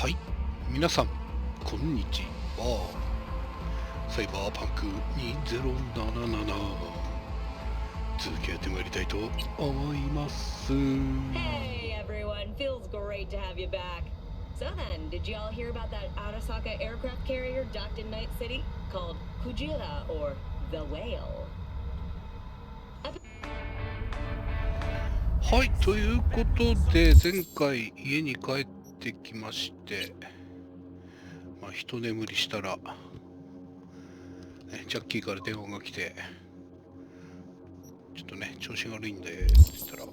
はい、皆さん、こんにちは。サイバーパンク2077続きやってまいりたいと思います。Hey everyone, feels great to have you back. So then, did you all hear about that Arasaka aircraft carrier docked in Night City called Kujira or the Whale? はい、ということで前回家に帰ってきまして、一眠りしたら、ジャッキーから電話が来て、ちょっとね調子が悪いんでって言ったら、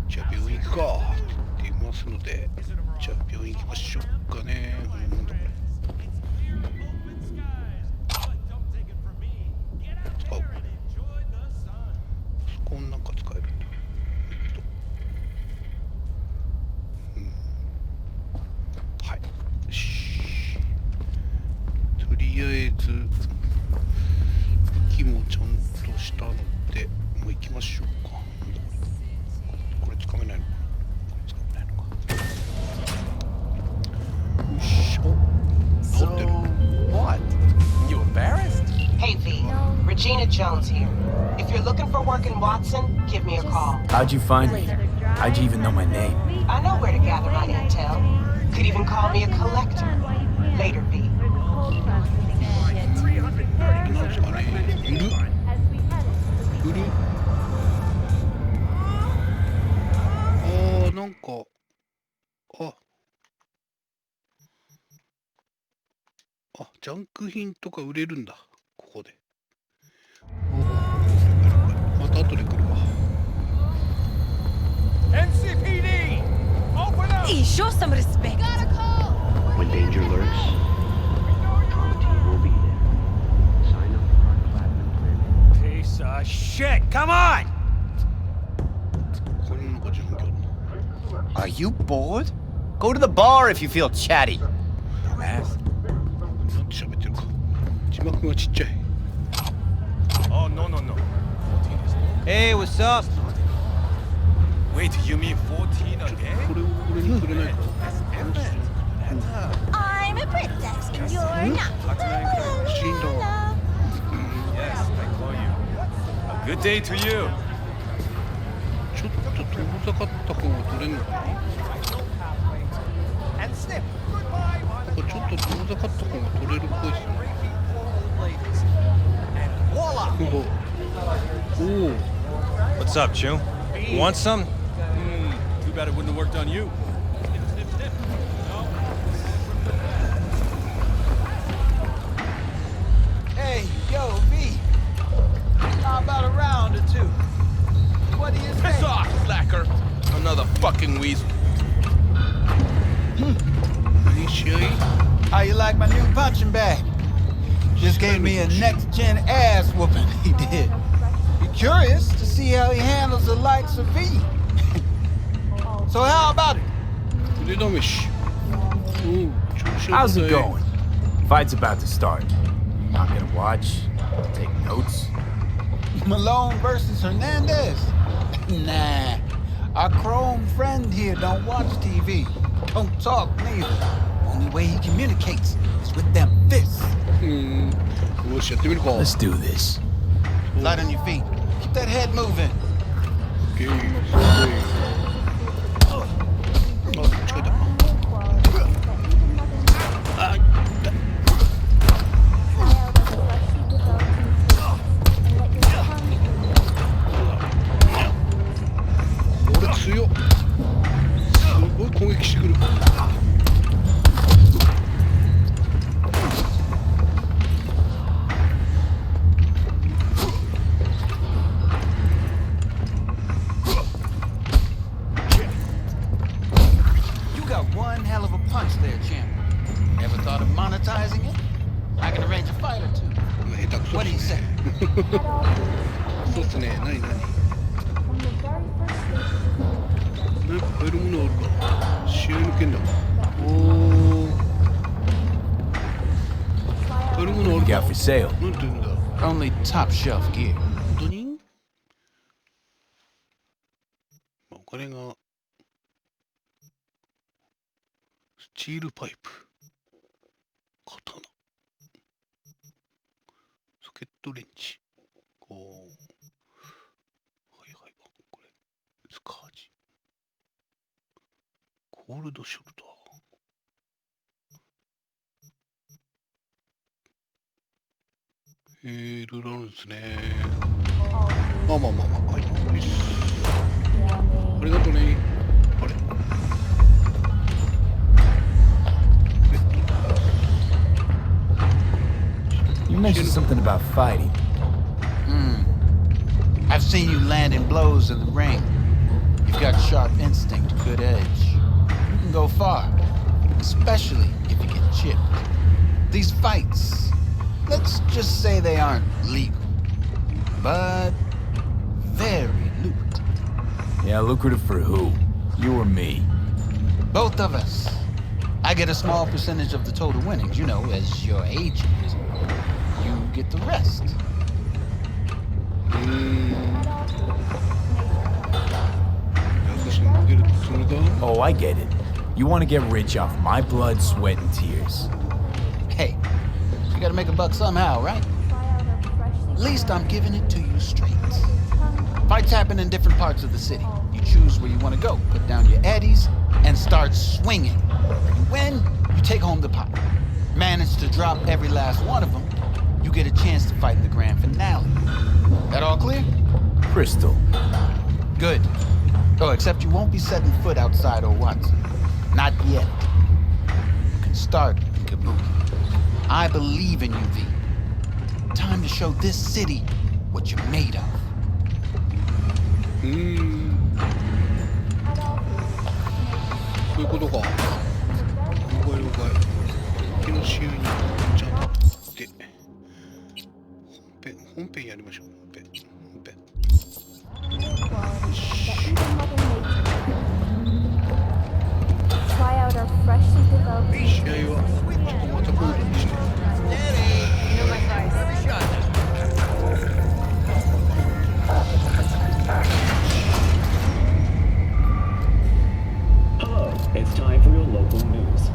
じゃあ病院行くかって言いますので、じゃあ病院行きましょうかね。なんだこれ。使う。パソコンなんか使えるんだ。はい。よし。とりあえず武器もちゃんとしたので、もう行きましょうか。なんだこれ。これつかめないのかな。これつかめないのか。よし。お、治ってる。What? You embarrassed? Hey V, Regina Jones here. If you're looking for work in Watson, give me a call. How'd you find me? How'd you even know my name? I know where to gather my intel. Could even call me a collector. Later, V. なんですかね。売るなんか、ジャンク品とか売れるんだ、ここで。また後で来るわ。NCPD! Open up! Hey, show some respect. Got a call! When danger lurks, Trauma Team will be there. Sign up for our platinum plan. Piece of shit! Come on! これなんか自分今日 Are you bored? Go to the bar if you feel chatty. Dumbass. なんて喋ってるか。字幕がちっちゃい。Oh, no, no, no. Hey, what's up? Wait, you mean 14 again? これを俺にくれないか。I'm a princess and you're not. 死んだわ。 Yes, I call you. A good day to you. ちょっと遠ざかった方が取れるのかな。 And snip. ちょっと遠ざかった方が取れるっぽいですね。 Voila! おお。 What's up, Chew? You want some? Too bad it wouldn't have worked on you. Hey, yo, V. How about a round or two? What do you think? Piss off, slacker! Another fucking weasel. 何試合 How you like my new punching bag? Just gave me a next-gen ass whooping, he did. Be curious to see how he handles the likes of V. So how about it? 腕試し。おお、調子 How's よ it くない going? Fight's about to start. Not gonna watch, take notes. Malone versus Hernandez? Nah. Our Chrome friend here don't watch TV. Don't talk neither. Only way he communicates is with them fists. よし、やってみるか。 Let's do this. Light on your feet. Keep that head moving. オッケー。近いだ。これ強っ。すごい攻撃してくる。You got one hell of a punch there, champ. Ever thought of monetizing it? I can arrange a fight or two. 下手くそ What っ do you す say? ね。そうっすね。何なんか買えるものあるか。試合の件だ。おお。買えるものあ What る you か。 got for sale? なんて言うんだ。 Only top shelf gear. 本当に？お金がチールパイプ、刀、ソケットレンチ、こう、はいはい、これ、スカージ、コールドショルダー。いろいろあるんですね。まあまあまあまあ、はい。ありがとうね。あれ。You mentioned something about fighting. I've seen you landing blows in the ring. You've got sharp instinct, good edge. You can go far, especially if you get chipped. These fights, let's just say they aren't legal, but very lucrative. Yeah, lucrative for who? You or me? Both of us. I get a small percentage of the total winnings, you know, as your agent. You get the rest. Oh, I get it. You want to get rich off my blood, sweat, and tears. Hey, you gotta make a buck somehow, right? At least I'm giving it to you straight. Fights happen in different parts of the city. You choose where you want to go, put down your eddies, and start swinging. You win, you take home the pot. Manage to drop every last one of them, you get a chance to fight in the grand finale. That all clear? Crystal. Good. Oh, except you won't be setting foot outside or once. Not yet. You can start in Kabuki. I believe in you, V. Time to show this city what you're made of. そういうことか。了解了解。敵の収入ちゃんとって本編やりましょう。本編。Try out our freshly developed. 試合はちょっとまた今度にして。Hello, it's time for your local news.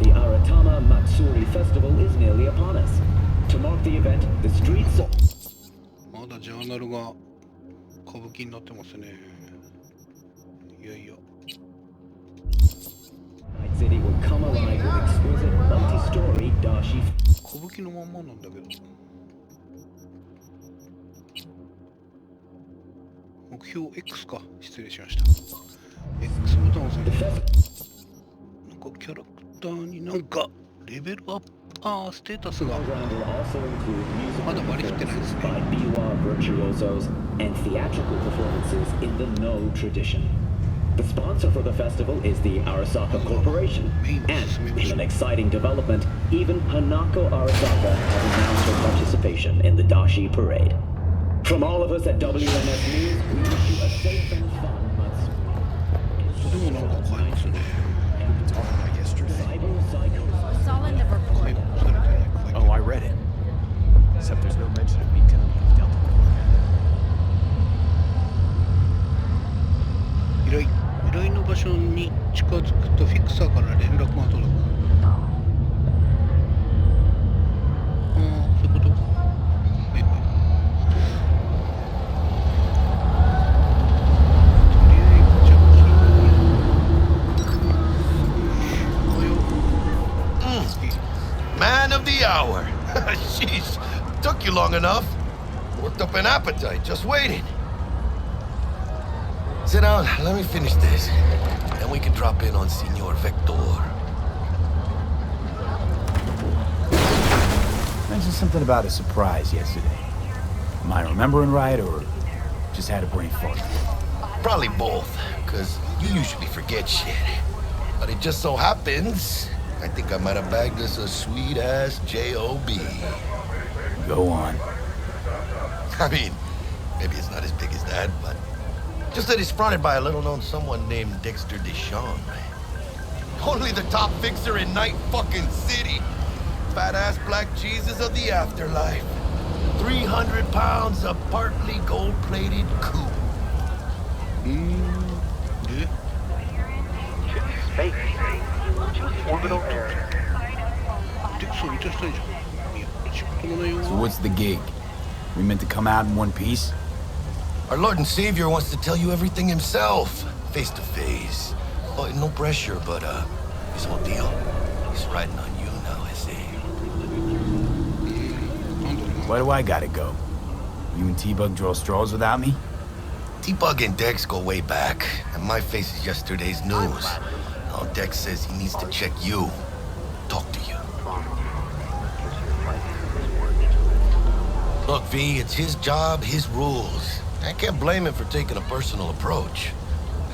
The Aratama Matsuri Festival is nearly upon us. To mark the event, the streets of... まだジャーナルが歌舞伎になってますね。いやいや。Night City will come alive with exquisite multi-story dashi. 歌舞伎のまんまなんだけど。目標 X か。失礼しました。X ボタンを押さえて。なんかキャラクターになんかレベルアップ。ステータスがまだ割り振ってないですね。virtuosos and theatrical performances in the No tradition. The sponsor for the festival is the Arasaka Corporation, and in an exciting development, even Hanako Arasaka has announced her participation in the Dashi Parade. From all of us at WNS News, we wish you a safe and fun month. でもなんか買えますね。It's all in the report. Oh, I read it. Except there's no mention of me telling you Delta. 依頼の場所に近づくとフィクサーから連絡が届く。そういうこと。Man of the hour. Jeez, took you long enough. Worked up an appetite, just waiting. Sit down, let me finish this. Then we can drop in on Senor Vector. Mentioned something about a surprise yesterday. Am I remembering right, or just had a brain fart? Probably both, because you usually forget shit. But it just so happens, I think I might have bagged us a sweet-ass J.O.B. Go on. I mean, maybe it's not as big as that, but just that he's fronted by a little-known someone named Dexter Deshawn. Only the top fixer in Night fucking City. Fat-ass black Jesus of the afterlife. 300 pounds of partly gold-plated coup. Fake. Just wanted ゃしたいじゃん。いや、仕事の内容 So は what's the gig? We meant to come out in one piece? Our Lord and Savior wants to tell you everything himself, face to face. Oh, no pressure, but his whole deal, he's riding on you now, I see. Why do I gotta go? You and T-Bug draw straws without me? T-Bug and Dex go way back, and my face is yesterday's news. Now Dex says he needs to check you, talk to you. Look, V, it's his job, his rules. I can't blame him for taking a personal approach.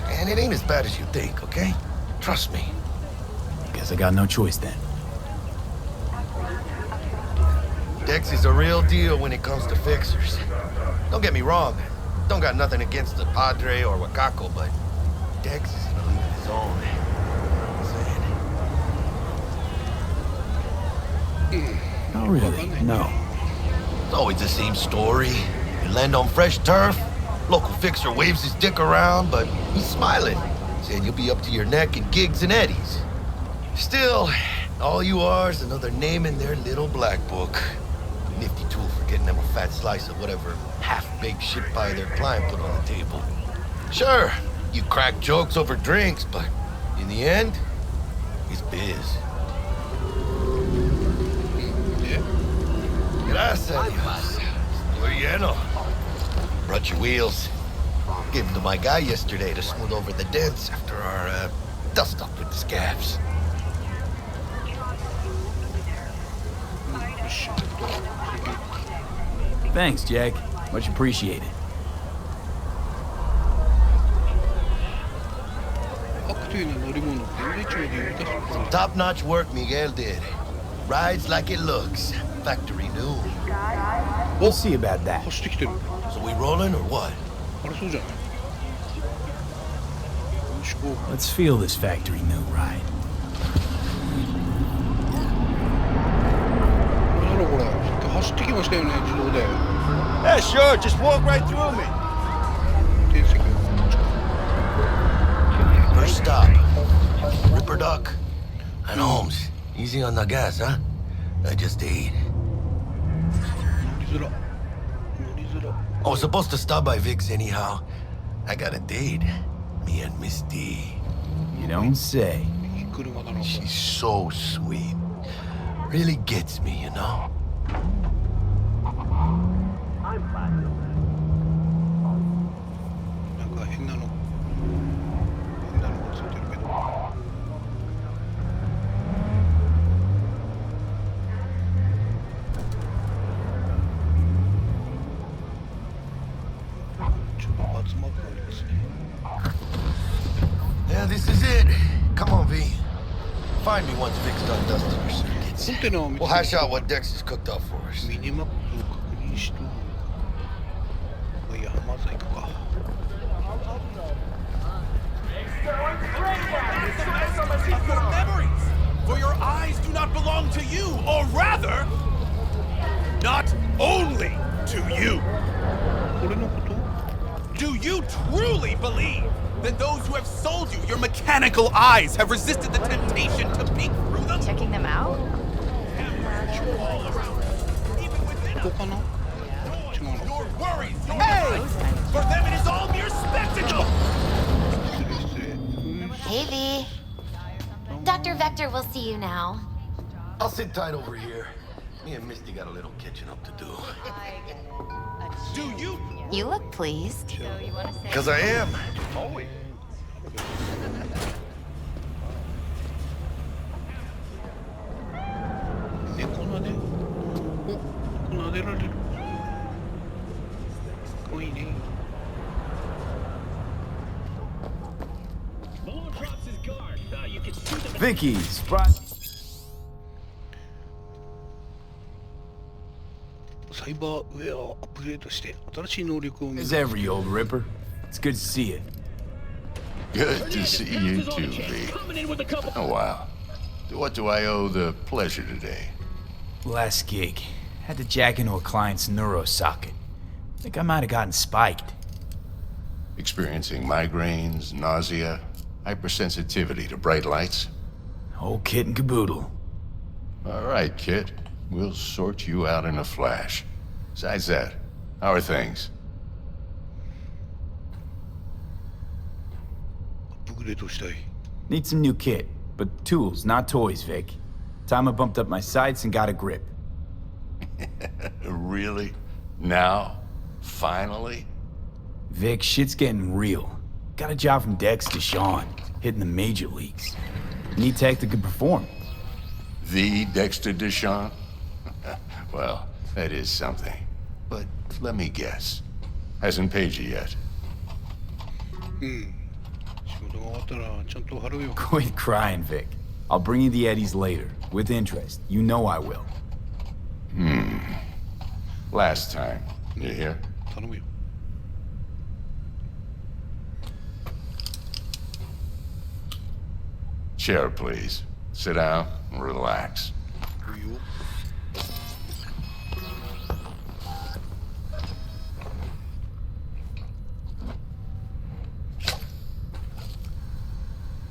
And it ain't as bad as you think, okay? Trust me. Guess I got no choice then. Dex is a real deal when it comes to fixers. Don't get me wrong. Don't got nothing against the Padre or Wakako, but Dex is in a league of his own. Not really, no. It's always the same story. You land on fresh turf, local fixer waves his dick around, but he's smiling, saying you'll be up to your neck in gigs and eddies. Still, all you are is another name in their little black book. Nifty tool for getting them a fat slice of whatever half-baked shit pie their client put on the table. Sure, you crack jokes over drinks, but in the end, it's biz. Gracias, Dios. Estoy lleno. Brought your wheels. Gave them to my guy yesterday to smooth over the dents after our dust-up with the scabs. Thanks, Jack. Much appreciated. Some top-notch work Miguel did. Rides like it looks. Factory new. We'll see about that. So we rolling or what? Let's feel this factory new ride. Yeah, sure. Just walk right through me. First stop. Ripper Duck. And Holmes. Easy on the gas, huh? I just ate. I was supposed to stop by Vic's anyhow. I got a date. Me and Misty. You don't say. She's so sweet. Really gets me, you know? Yeah, this is it. Come on, V. Find me once Vic's done dusting your circuits. We'll hash out what Dex has cooked up for us. Memories, for your eyes do not belong to you, or rather, not only to you. Do you truly believe that those who have sold you your mechanical eyes have resisted the temptation to peek through them? Checking them out? Your worries, your lies. For them it is all mere spectacle. Hey, V. Dr. Vector will see you now. I'll sit tight over here. Me and Misty got a little catching up to do. Do you? You look pleased. Because I am. Always. Vicky, surprise. サイバーウェアをアップグレードして新しい能力を見 As every old Ripper. It's good to see you. Good to see you too, V. Oh, wow. To what do I owe the pleasure today? Last gig. Had to jack into a client's neuro socket. Think I might have gotten spiked. Experiencing migraines, nausea, hypersensitivity to bright lights? Whole kit and caboodle. All right, kid. We'll sort you out in a flash. Besides that, how are things? アップグレードしたい。 Need some new kit, but tools, not toys, Vic. Time I bumped up my sights and got a grip. Really? Now? Finally? Vic, shit's getting real. Got a job from Dex to Sean, hitting the major leagues. Need tech that could perform. The Dexter Deshawn? Well, that is something. But let me guess. Hasn't paid you yet. 仕事が終わったらちゃんと払うよ。 Quit crying, Vic. I'll bring you the eddies later, with interest. You know I will. Last time. You hear? 頼むよ。 Chair, please. Sit down and relax. いいよ。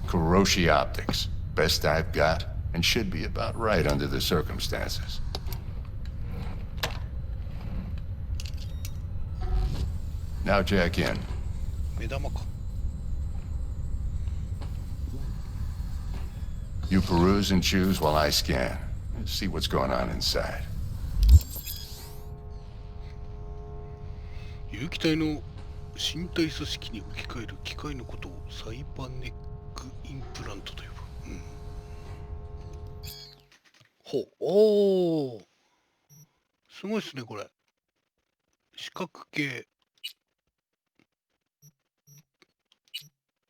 Kuroshi Optics. Best I've got, and should be about right under the circumstances. Now jack in. 目玉か。 You peruse and choose while I scan. See what's going on inside. 有機体の身体組織に置き換える機械のことをサイバネックインプラントと呼ぶ。ほう。おー。すごいっすね、これ。四角形。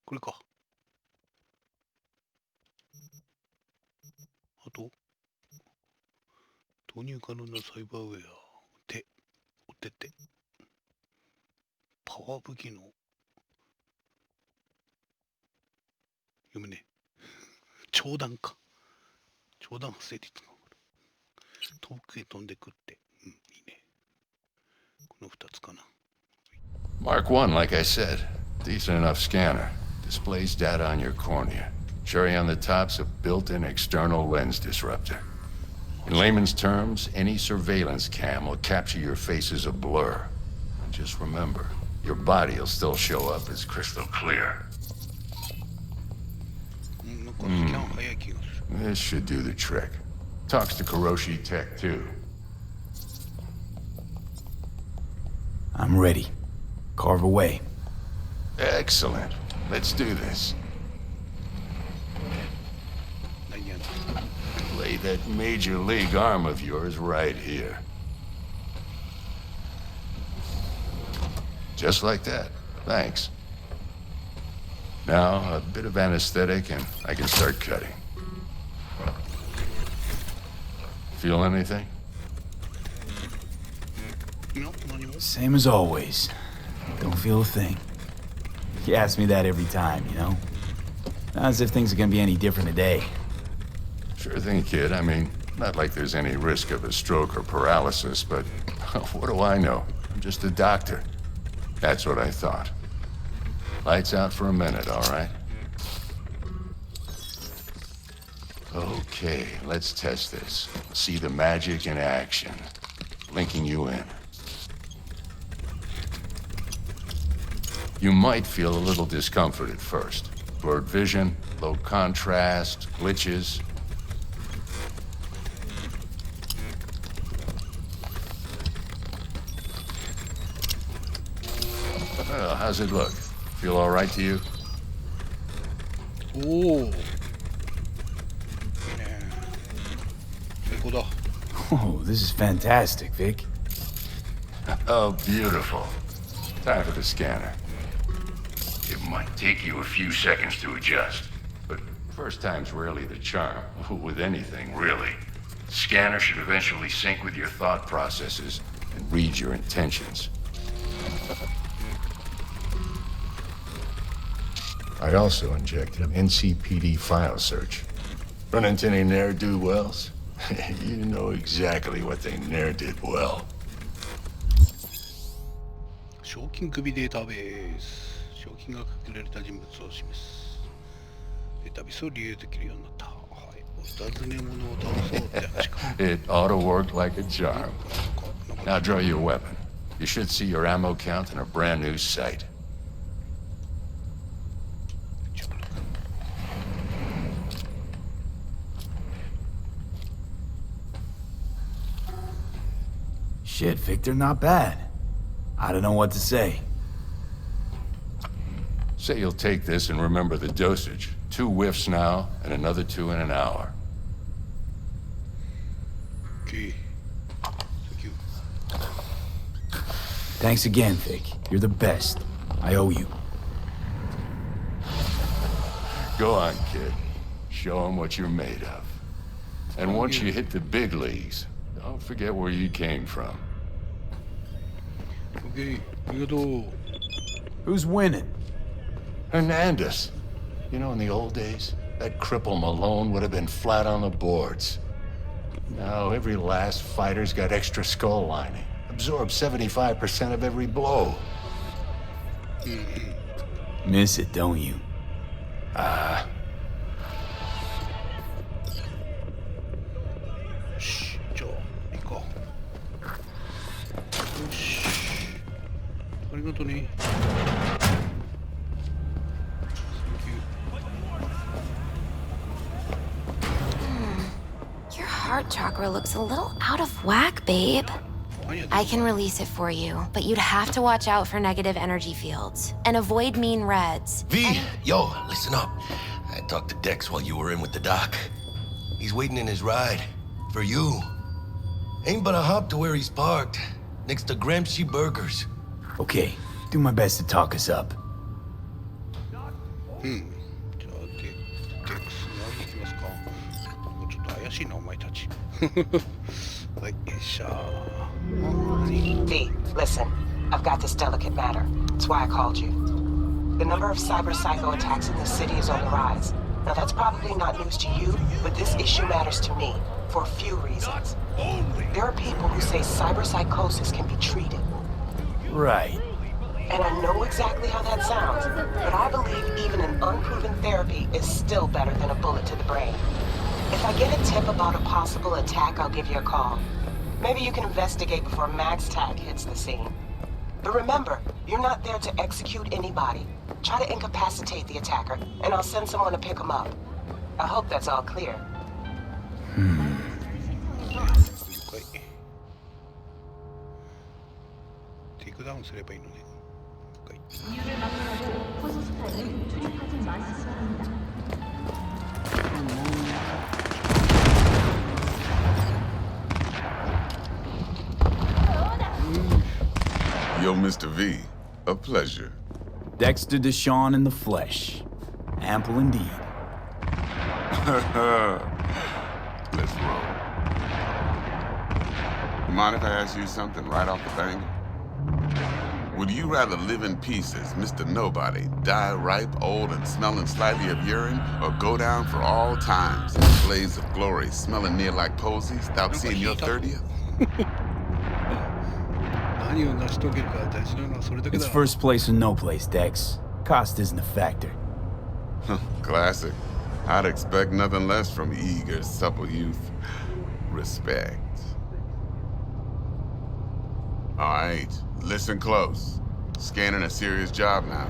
これか。あと、投入可能なサイバーウェア。手。お手手。パワー武器の。読むね。長弾か。長弾発生率が。遠くへ飛んでくって。いいね。この2つかな。 Mark 1, like I said. Decent enough scanner. Displays data on your cornea. Cherry on the top's a built-in external lens disruptor. In layman's terms, any surveillance cam will capture your face as a blur. Just remember, your body will still show up as crystal clear. This should do the trick. Talks to Kuroshi Tech, too. I'm ready. Carve away. Excellent. Let's do this. Lay that major league arm of yours right here. Just like that. Thanks. Now, a bit of anesthetic and I can start cutting. Feel anything? Same as always. Don't feel a thing. You ask me that every time, you know? Not as if things are gonna be any different today. Sure thing, kid. I mean, not like there's any risk of a stroke or paralysis, but what do I know? I'm just a doctor. That's what I thought. Lights out for a minute, all right? Okay, let's test this. See the magic in action. Linking you in. You might feel a little discomfort at first. Blurred vision, low contrast, glitches. Well, how's it look? Feel all right to you? Ooh. Oh, this is fantastic, Vic. Oh, beautiful. Time for the scanner. It might take you a few seconds to adjust, but first time's rarely the charm, with anything, really. Scanner should eventually sync with your thought processes and read your intentions. I also injected an NCPD file search. Run into any ne'er-do-wells? You know exactly what they ne'er did well. 賞金首データベース。賞金が隠れた人物を示す。データベースを利用できるようになった。はい。It ought to work like a charm. Now draw your weapon. You should see your ammo count in a brand new sight. Shit, Victor, not bad. I don't know what to say. Say you'll take this and remember the dosage. 2 whiffs now, and another 2 in an hour. Okay. Thank you. Thanks again, Vic. You're the best. I owe you. Go on, kid. Show them what you're made of. And once you hit the big leagues, don't forget where you came from. Okay. Arigatou. Who's winning? Hernandez. You know, in the old days, that cripple Malone would have been flat on the boards. Now, every last fighter's got extra skull lining. Absorbs 75% of every blow. Miss it, don't you? Shh, じゃあ行こう。よし。ありがとね。Your heart chakra looks a little out of whack, babe. I can release it for you, but you'd have to watch out for negative energy fields and avoid mean reds. V, yo, listen up. I talked to Dex while you were in with the doc. He's waiting in his ride. For you. Ain't but a hop to where he's parked. Next to Gramsci Burgers. Okay, do my best to talk us up. じゃあデックスに会いに行きますか。もうちょっと怪しいなお前たち。はい、しゃあ。V, listen. I've got this delicate matter. That's why I called you. The number of cyber psycho attacks in this city is on the rise. Now that's probably not news to you, but this issue matters to me for a few reasons. There are people who say cyberpsychosis can be treated. Right. And I know exactly how that sounds, but I believe even an unproven therapy is still better than a bullet to the brain. If I get a tip about a possible attack, I'll give you a call. Maybe you can investigate before Max Tag hits the scene. But remember, you're not there to execute anybody. Try to incapacitate the attacker, and I'll send someone to pick him up. I hope that's all clear. テイクダウンすればいいのね。はい。 Yo, Mr. V, a pleasure. Dexter Deshawn in the flesh. Ample indeed. Let's roll. Mind if I ask you something right off the bang? Would you rather live in peace as Mr. Nobody, die ripe, old, and smelling slightly of urine, or go down for all times in a blaze of glory, smelling near like posies, without seeing your 30th? It's first place or no place, Dex. Cost isn't a factor. Classic. I'd expect nothing less from eager, supple youth. Respect. All right, listen close. Scanning a serious job now.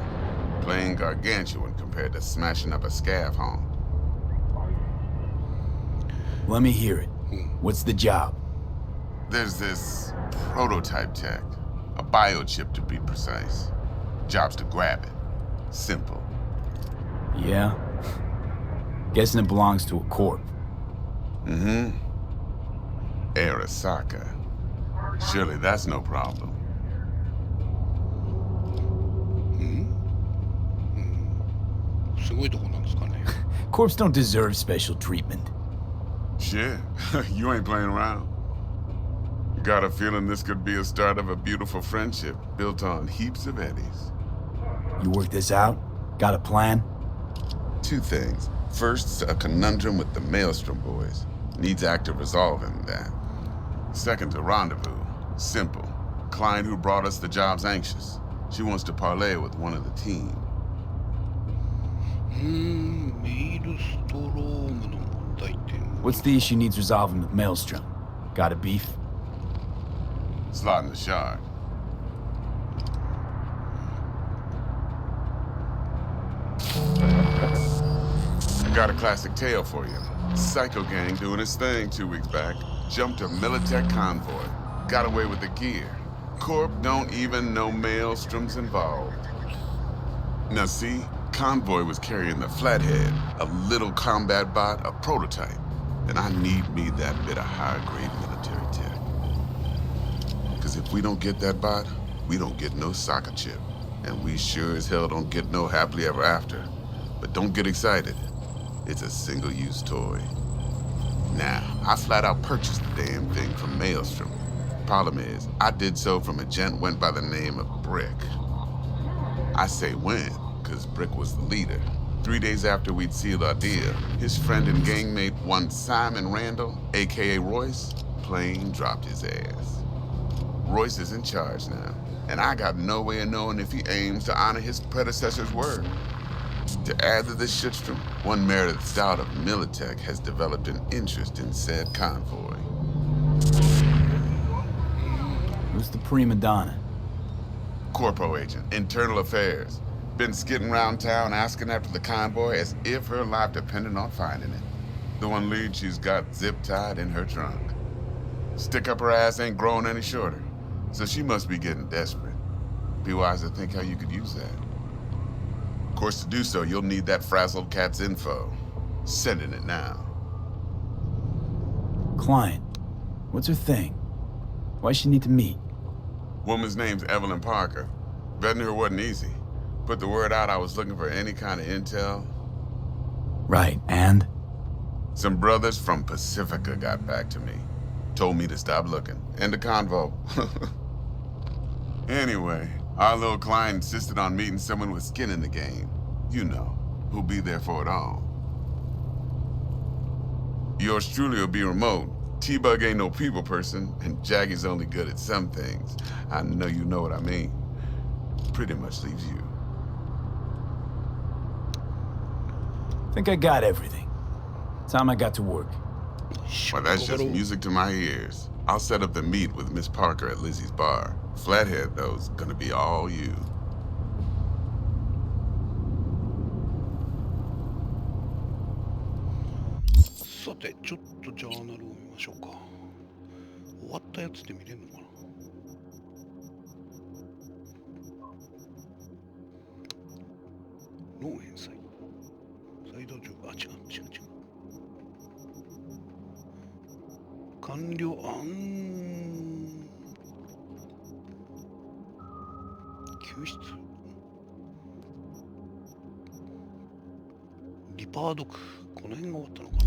Playing gargantuan compared to smashing up a scav home. Let me hear it. What's the job? There's this prototype tech. A biochip to be precise. Job's to grab it. Simple. Yeah? Guessing it belongs to a corp. Mm-hmm. Arasaka. Surely that's no problem. Corps don't deserve special treatment. Shit, you ain't playing around. Got a feeling this could be a start of a beautiful friendship built on heaps of eddies. You work this out? Got a plan? Two things. First, a conundrum with the Maelstrom boys. Needs active resolving that. Second, a rendezvous. Simple. Client who brought us the job's anxious. She wants to parlay with one of the team. メイルストロームの問題点。What's the issue needs resolving with Maelstrom? Got a beef? Slotting the shard. Got a classic tale for you. Psycho gang doing his thing 2 weeks back. Jumped a Militech convoy. Got away with the gear. Corp don't even know Maelstrom's involved. Now see, convoy was carrying the Flathead, a little combat bot, a prototype. And I need me that bit of high-grade military tech. Because if we don't get that bot, we don't get no soccer chip. And we sure as hell don't get no happily ever after. But don't get excited. It's a single-use toy. Now, I flat out purchased the damn thing from Maelstrom. Problem is, I did so from a gent went by the name of Brick. I say when, because Brick was the leader. 3 days after we'd sealed our deal, his friend and gangmate, one Simon Randall, aka Royce, plain dropped his ass. Royce is in charge now, and I got no way of knowing if he aims to honor his predecessor's word. To add to this shitstrom, one Meredith Stout of Militech has developed an interest in said convoy. Who's the prima donna? Corpo agent, internal affairs. Been skidding around town asking after the convoy as if her life depended on finding it. The one lead she's got zip-tied in her trunk. Stick up her ass ain't growing any shorter, so she must be getting desperate. Be wise to think how you could use that. Of course, to do so, you'll need that frazzled cat's info. Sending it now. Client. What's her thing? Why she need to meet? Woman's name's Evelyn Parker. Vetting her wasn't easy. Put the word out I was looking for any kind of intel. Right, and? Some brothers from Pacifica got back to me. Told me to stop looking. End of convo. Anyway, our little client insisted on meeting someone with skin in the game. You know, who'll be there for it all. Yours truly will be remote. T-Bug ain't no people person, and Jaggy's only good at some things. I know you know what I mean. Pretty much leaves you. Think I got everything. Time I got to work. Well, that's just music to my ears. I'll set up the meet with Miss Parker at Lizzie's bar. Flathead, though, is gonna be all you.さて、ちょっとジャーナルを見ましょうか。終わったやつで見れるのかな。脳返済。サイド上、あ、違う。完了、救出。リパードク。この辺が終わったのかな。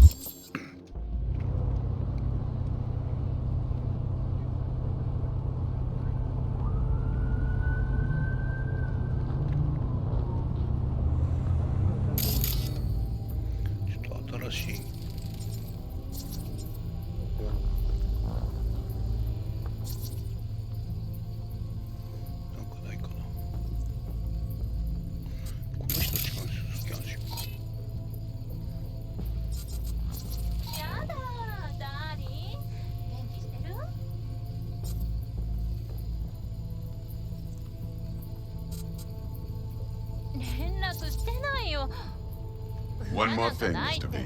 One more thing, Mr. V.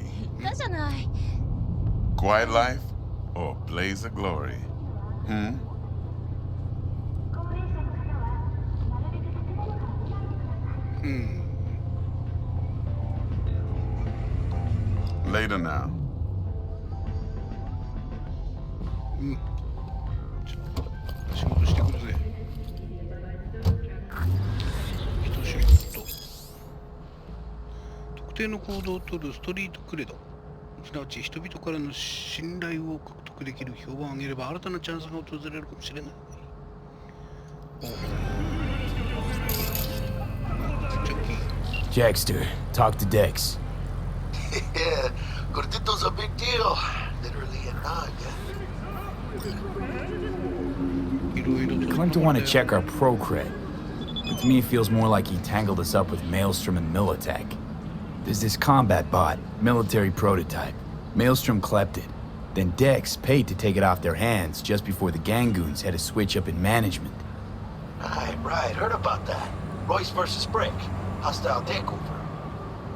Quiet life or blaze of glory? Later now. .特定の行動を取るストリートクレド、すなわち人々からの信頼を獲得できる評判を上げれば新たなチャンスが訪れるかもしれない。Jackster, talk to Dex. Yeah, Gordito's a big deal. Literally a nod, I claim to want to check our pro-cred. But to me, it feels more like he tangled us up with Maelstrom and Militech. There's this combat bot, military prototype. Maelstrom clept it. Then Dex paid to take it off their hands just before the Gangoons had a switch up in management. Right. Heard about that. Royce versus Brick. Hostile takeover.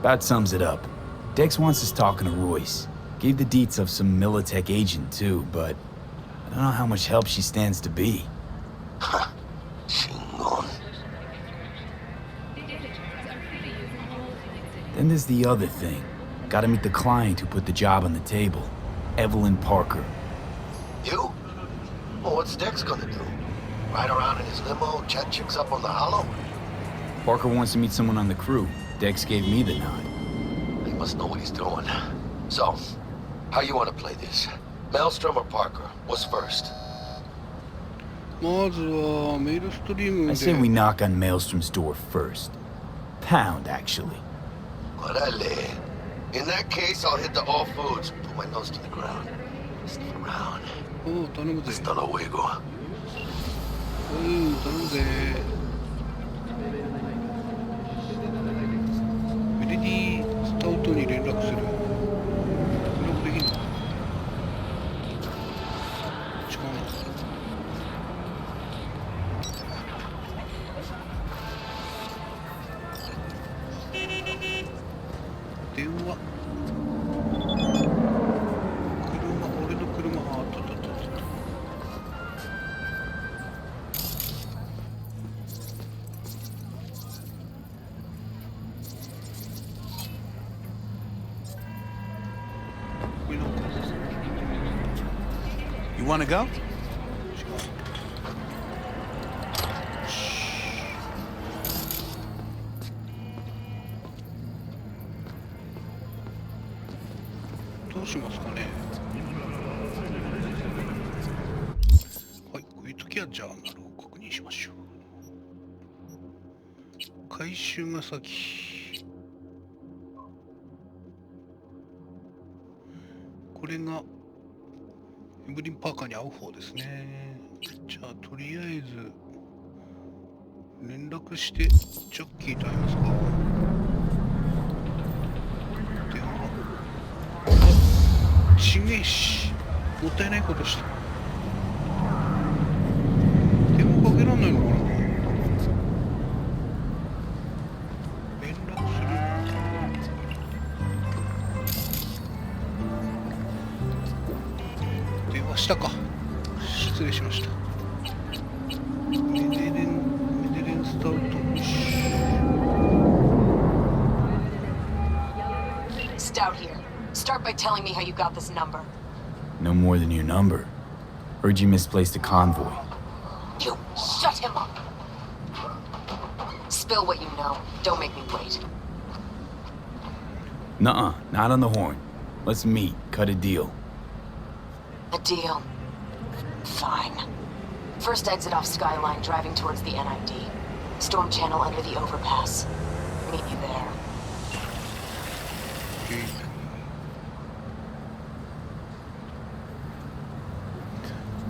About sums it up. Dex wants us talking to Royce. Gave the deets of some Militech agent too, but I don't know how much help she stands to be. Chingon. Then there's the other thing. Gotta meet the client who put the job on the table. Evelyn Parker. You? Well, what's Dex gonna do? Ride around in his limo, chat chicks up on the hollow? Parker wants to meet someone on the crew. Dex gave me the nod. He must know what he's doing. So, how you want to play this? Maelstrom or Parker? What's first? I say we knock on Maelstrom's door first. Pound, actually. Orale. In that case, I'll hit the all foods. Put my nose to the ground. Sniff around. Hasta luego. 頼むぜ。メレディスタウトに連絡する。連絡できんの？違うな。電話。俺の車、あった。You wanna go? どうしますかね。はい、こういう時はジャーナルを確認しましょう。回収が先。これがエブリン・パーカーに会う方ですね。じゃあとりあえず連絡してジャッキーと会いますか。電話。ちげえし、もったいないことした。電話かけらんないのかな。連絡する。電話したか。失礼しました。メデレンスタウト。Stout here. Start by telling me how you got this number. No more than your number. Heard you misplaced a convoy. You shut him up. Spill what you know. Don't make me wait. Nuh-uh, not on the horn. Let's meet, cut a deal. A deal. Fine. First exit off Skyline, driving towards the NID. Storm channel under the overpass. Meet you there. Okay.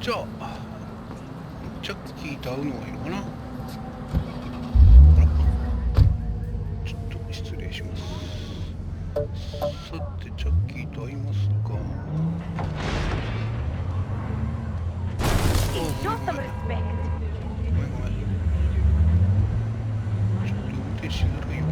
じゃあ、ジャッキーと会うのがいいのかな。あら、ちょっと失礼します。さて、ジャッキーと会いますか。ごめん。ちょっと運転しづらいよ。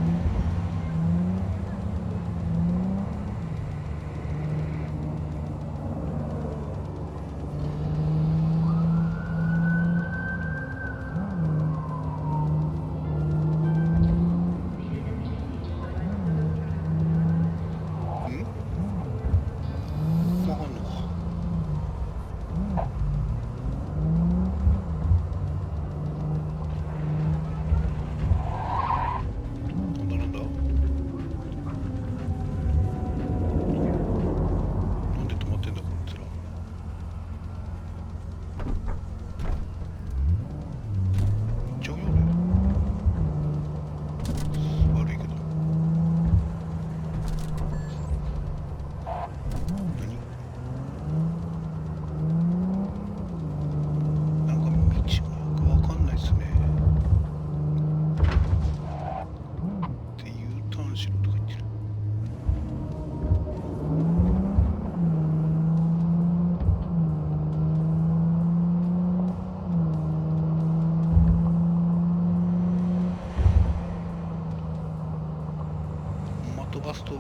飛ばすと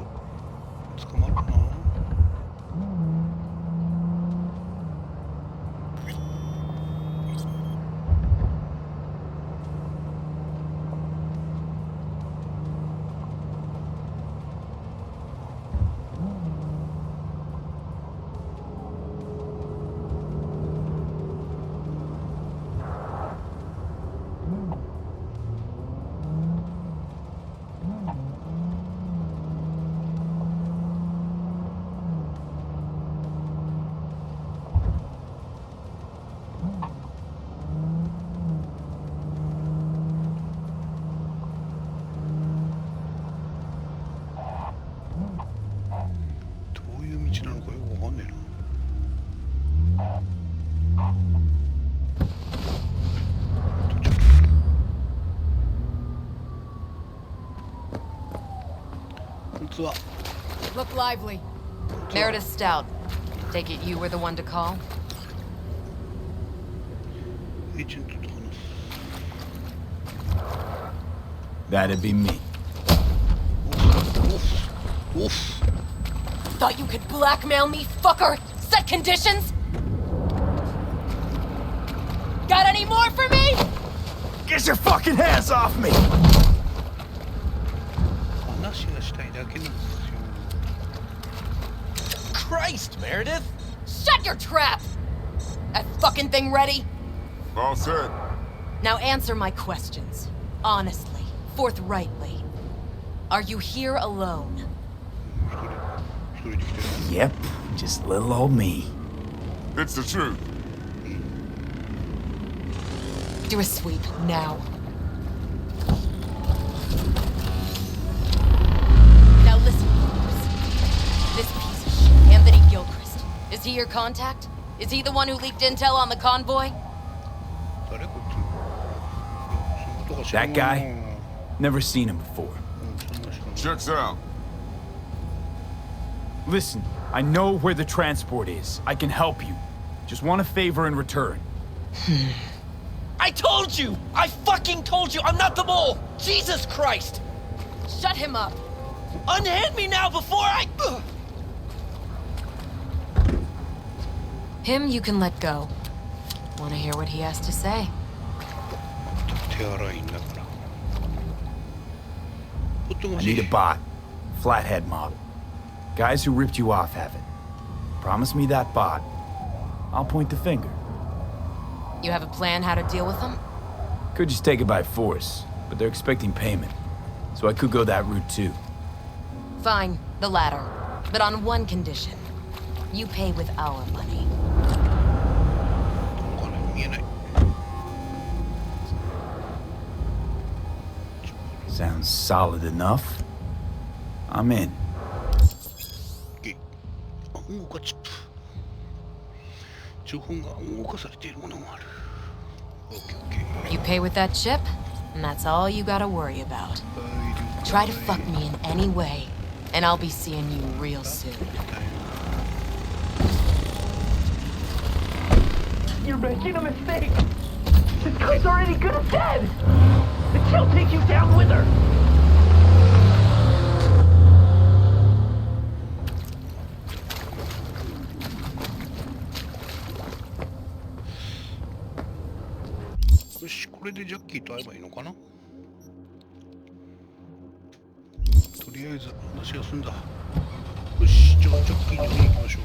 捕まるかな。Look lively. Meredith Stout. Take it you were the one to call? That'd be me. Thought you could blackmail me, fucker? Set conditions? Got any more for me? Get your fucking hands off me! Christ, Meredith! Shut your trap! That fucking thing ready? All set. Now answer my questions. Honestly, forthrightly. Are you here alone? Yep, just little old me. It's the truth. Do a sweep, now. Now listen, folks. This piece of shit, Anthony Gilchrist. Is he your contact? Is he the one who leaked intel on the convoy? That guy? Never seen him before. Checks out. Listen, I know where the transport is. I can help you. Just want a favor in return. I told you! I fucking told you! I'm not the mole! Jesus Christ! Shut him up! Unhand me now before I... Him you can let go. Wanna hear what he has to say? I need a bot. Flathead model. Guys who ripped you off have it. Promise me that bot. I'll point the finger. You have a plan how to deal with them? Could just take it by force, but they're expecting payment. So I could go that route too. Fine, the latter. But on one condition. You pay with our money. Sounds solid enough. I'm in. You pay with that chip, and that's all you gotta worry about. Try to fuck me in any way, and I'll be seeing you real soon. You're making a mistake! This guy's already good as dead! The chill take you down with her!よし、これでジャッキーと会えばいいのかな。とりあえず話が済んだ。よし、じゃあジャッキーに行きましょう。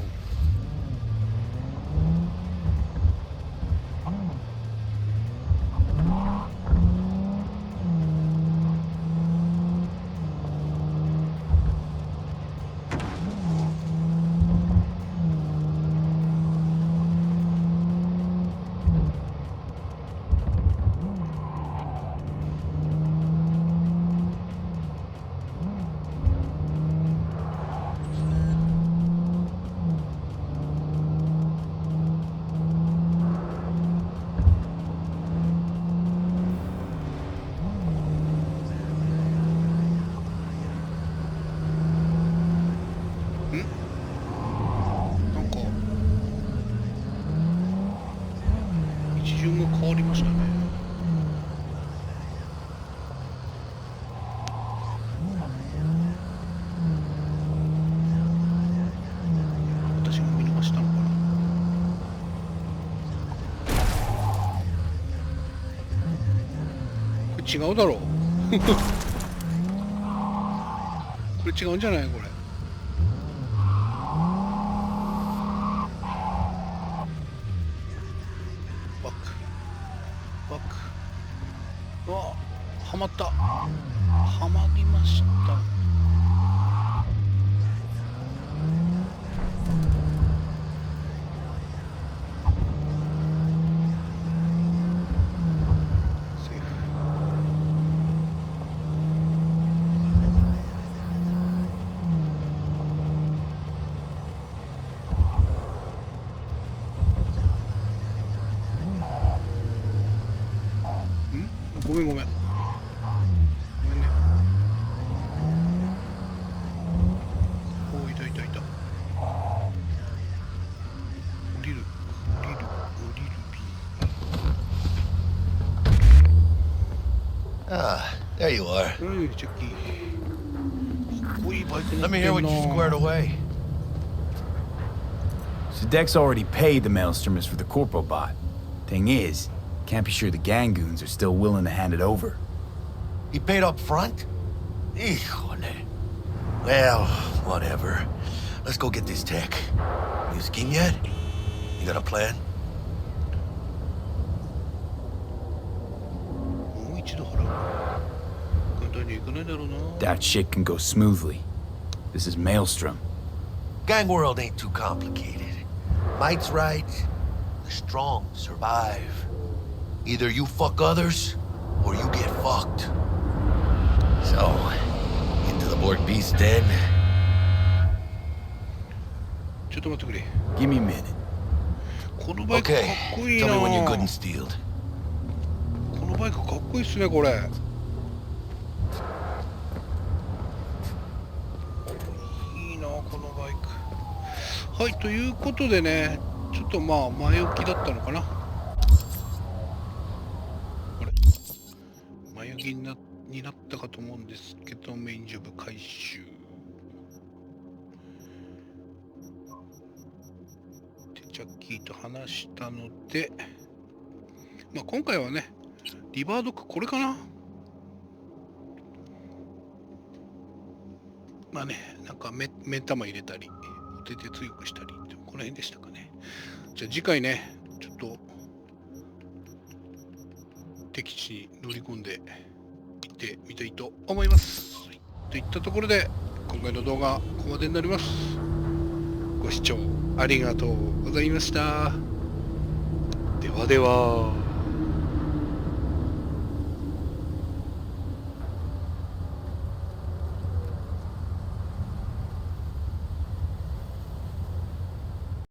違うだろうこれ違うんじゃないこれ。バックバック。あ、はまった。はまりました。ごめんごめん。ごめんね。お、いたいたいた。降りる、降りる、降りる Ah, there you are. Hey, Chucky. Let me hear what you squared away. So Dex already paid the Maelstromers for the Corpo bot. Thing is, can't be sure the Gangoons are still willing to hand it over. He paid up front? Híjole. Well, whatever. Let's go get this tech. You scheme yet? You got a plan? That shit can go smoothly. This is Maelstrom. Gang world ain't too complicated. Might's right. The strong survive. Either you fuck others, or you get fucked. So, into the Borg Beast den. Give me a minute. Okay, tell me when you're good and steeled. このバイクかっこいいっすねこれ。いいなこのバイク。はい、ということでね、ちょっとまあ前置きだったのかな。前置きになったかと思うんですけど、メインジョブ回収。でジャッキーと話したので、まあ今回はね、リバードクこれかな。まあね、なんか目玉入れたり、お手手強くしたり、この辺でしたかね。じゃあ次回ね、ちょっと敵地に乗り込んで行ってみたいと思います。はい、といったところで、今回の動画、ここまでになります。ご視聴ありがとうございました。ではでは。